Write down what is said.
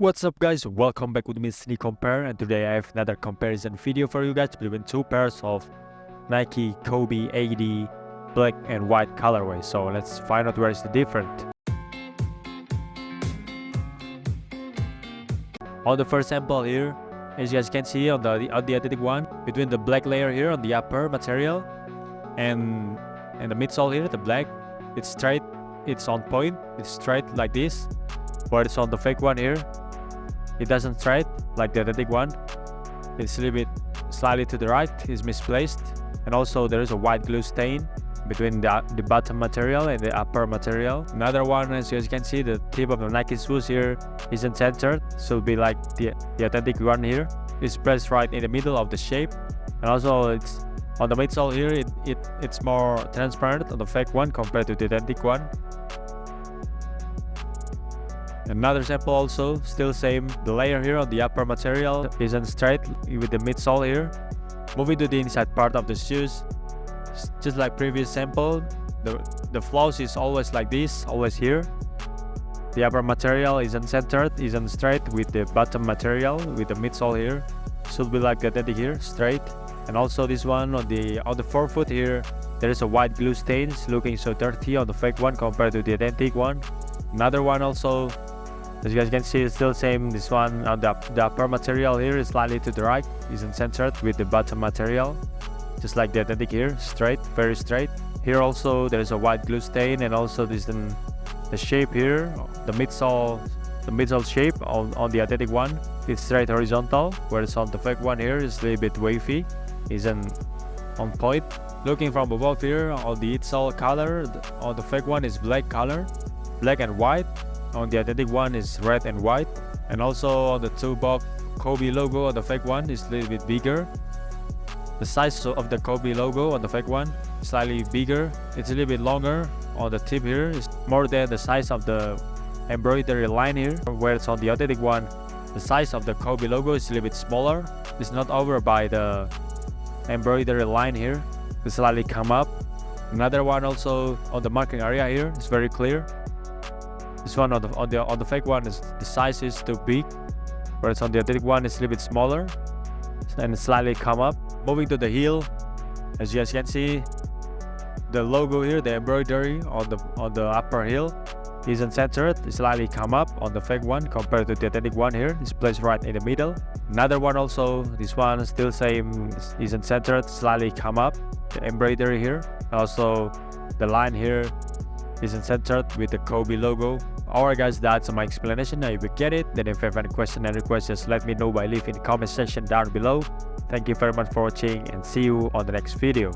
What's up guys, welcome back with me Sneak Compare, and today I have another comparison video for you guys between two pairs of Nike Kobe 80 black and white colorway. So let's find out where is the difference. On the first sample here, as you guys can see on the athletic one, between the black layer here on the upper material and the midsole here, the black, it's straight, it's on point, it's straight like this. But it's on the fake one here, it doesn't straight like the athletic one. It's a little bit slightly to the right, is misplaced, and also there is a white glue stain between the bottom material and the upper material. Another one, as you guys can see, the tip of the Nike shoes here isn't centered, so it'll be like the authentic one here. It's pressed right in the middle of the shape, and also it's on the midsole here. It's more transparent on the fake one compared to the authentic one. Another sample also, still same, the layer here on the upper material isn't straight with the midsole here. Moving to the inside part of the shoes, just like previous sample, the flows is always like this, always here. The upper material isn't centered, isn't straight with the bottom material, with the midsole here. Should be like the authentic here, straight. And also this one on the forefoot here, there is a white glue stain, it's looking so dirty on the fake one compared to the authentic one. Another one also, as you guys can see, it's still same. This one on the upper material here is slightly to the right, isn't centered with the bottom material, just like the authentic here, straight, very straight. Here also there is a white glue stain, and also this the shape here, the midsole shape on the authentic one, it's straight horizontal, whereas on the fake one here is a little bit wavy, isn't on point. Looking from above here, on the insole color, on the fake one is black color, black and white. On the authentic one is red and white. And also on the two box Kobe logo on the fake one is a little bit bigger. The size of the Kobe logo on the fake one is slightly bigger. It's a little bit longer on the tip here. It's more than the size of the embroidery line here. Whereas on the authentic one, the size of the Kobe logo is a little bit smaller. It's not over by the embroidery line here. It's slightly come up. Another one also on the marking area here is very clear. This one on the fake one is the size is too big, whereas on the authentic one it's a little bit smaller and slightly come up. Moving to the heel, as you guys can see, the logo here, the embroidery on the upper heel isn't centered, it's slightly come up on the fake one compared to the authentic one here. It's placed right in the middle. Another one also, this one still same, isn't centered, slightly come up. The embroidery here, also the line here isn't centered with the Kobe logo. Alright guys, that's my explanation. I hope you get it. Then if you have any question and request, just let me know by leaving in the comment section down below. Thank you very much for watching, and see you on the next video.